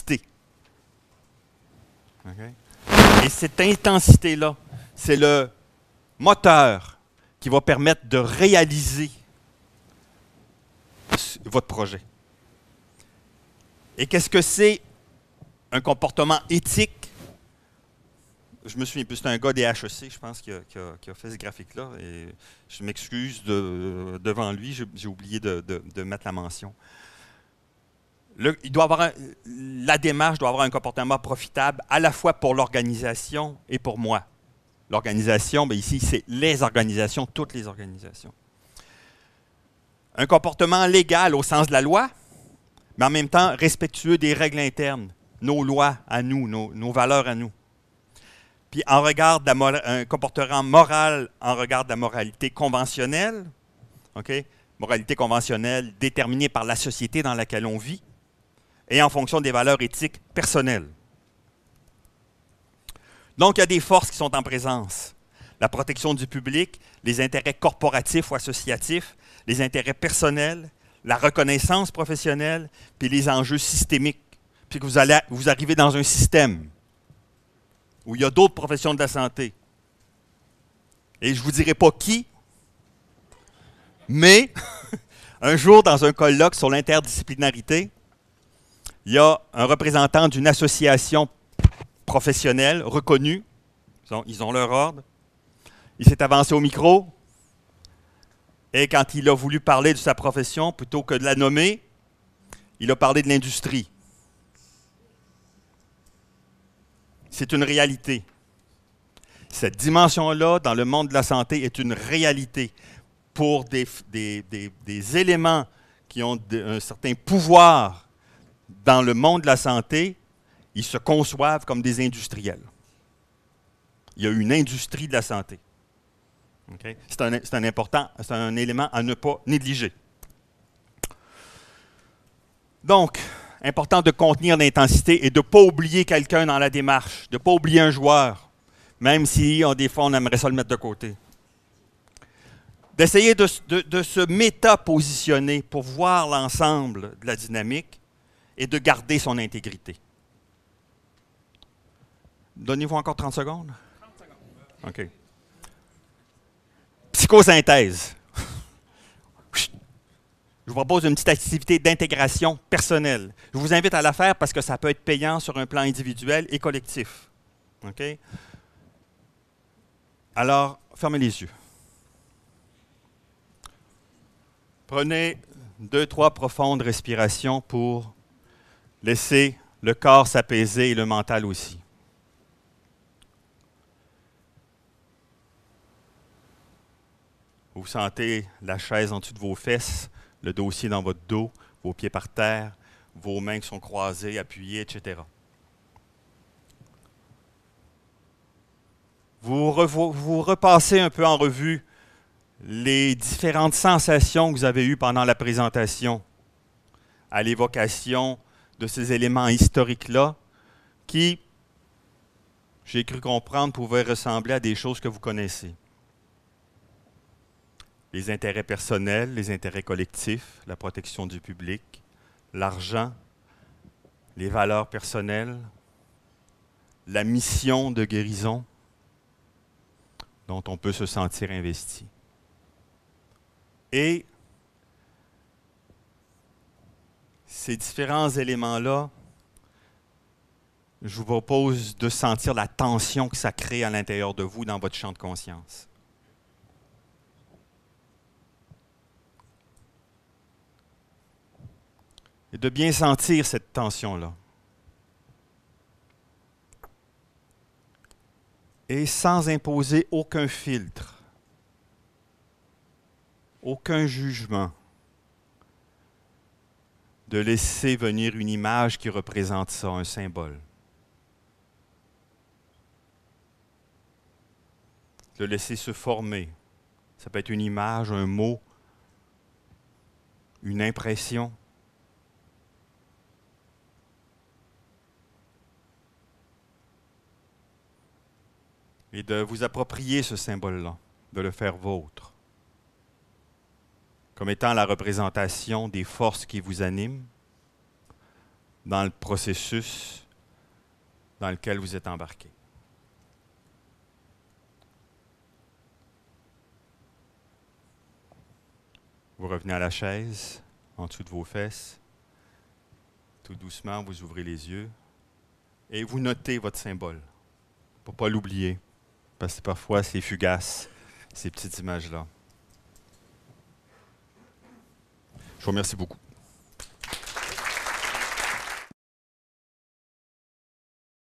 intensité. Okay? Et cette intensité-là, c'est le moteur qui va permettre de réaliser votre projet. Et qu'est-ce que c'est un comportement éthique? Je me souviens plus, c'est un gars des HEC, je pense, qui a fait ce graphique-là. Et je m'excuse devant lui, j'ai oublié de mettre la mention. La démarche doit avoir un comportement profitable à la fois pour l'organisation et pour moi. L'organisation, bien ici, c'est les organisations, toutes les organisations. Un comportement légal au sens de la loi, mais en même temps respectueux des règles internes, nos lois à nous, nos valeurs à nous. Puis un comportement moral en regard de la moralité conventionnelle, okay? Moralité conventionnelle déterminée par la société dans laquelle on vit, et en fonction des valeurs éthiques personnelles. Donc, il y a des forces qui sont en présence. La protection du public, les intérêts corporatifs ou associatifs, les intérêts personnels, la reconnaissance professionnelle, puis les enjeux systémiques. Puis que vous arrivez dans un système où il y a d'autres professions de la santé. Et je ne vous dirai pas qui, mais un jour, dans un colloque sur l'interdisciplinarité, il y a un représentant d'une association professionnelle reconnue. Ils ont leur ordre. Il s'est avancé au micro. Et quand il a voulu parler de sa profession, plutôt que de la nommer, il a parlé de l'industrie. C'est une réalité. Cette dimension-là, dans le monde de la santé, est une réalité pour des éléments qui ont un certain pouvoir dans le monde de la santé. Ils se conçoivent comme des industriels. Il y a une industrie de la santé. Okay? C'est un élément à ne pas négliger. Donc, important de contenir l'intensité et de ne pas oublier quelqu'un dans la démarche, de ne pas oublier un joueur, même si des fois on aimerait ça le mettre de côté. D'essayer de se méta-positionner pour voir l'ensemble de la dynamique et de garder son intégrité. Donnez-vous encore 30 secondes? 30 secondes. OK. Psychosynthèse. Je vous propose une petite activité d'intégration personnelle. Je vous invite à la faire parce que ça peut être payant sur un plan individuel et collectif. OK? Alors, fermez les yeux. Prenez 2-3 profondes respirations pour laisser le corps s'apaiser et le mental aussi. Vous sentez la chaise en dessous de vos fesses, le dossier dans votre dos, vos pieds par terre, vos mains qui sont croisées, appuyées, etc. Vous repassez un peu en revue les différentes sensations que vous avez eues pendant la présentation à l'évocation de ces éléments historiques-là qui, j'ai cru comprendre, pouvaient ressembler à des choses que vous connaissez. Les intérêts personnels, les intérêts collectifs, la protection du public, l'argent, les valeurs personnelles, la mission de guérison dont on peut se sentir investi. Et ces différents éléments-là, je vous propose de sentir la tension que ça crée à l'intérieur de vous dans votre champ de conscience. Et de bien sentir cette tension-là. Et sans imposer aucun filtre, aucun jugement, de laisser venir une image qui représente ça, un symbole. De laisser se former. Ça peut être une image, un mot, une impression. Et de vous approprier ce symbole-là, de le faire vôtre, comme étant la représentation des forces qui vous animent, dans le processus dans lequel vous êtes embarqué. Vous revenez à la chaise, en dessous de vos fesses. Tout doucement, vous ouvrez les yeux et vous notez votre symbole pour ne pas l'oublier, parce que parfois c'est fugace, ces petites images-là. Je vous remercie beaucoup.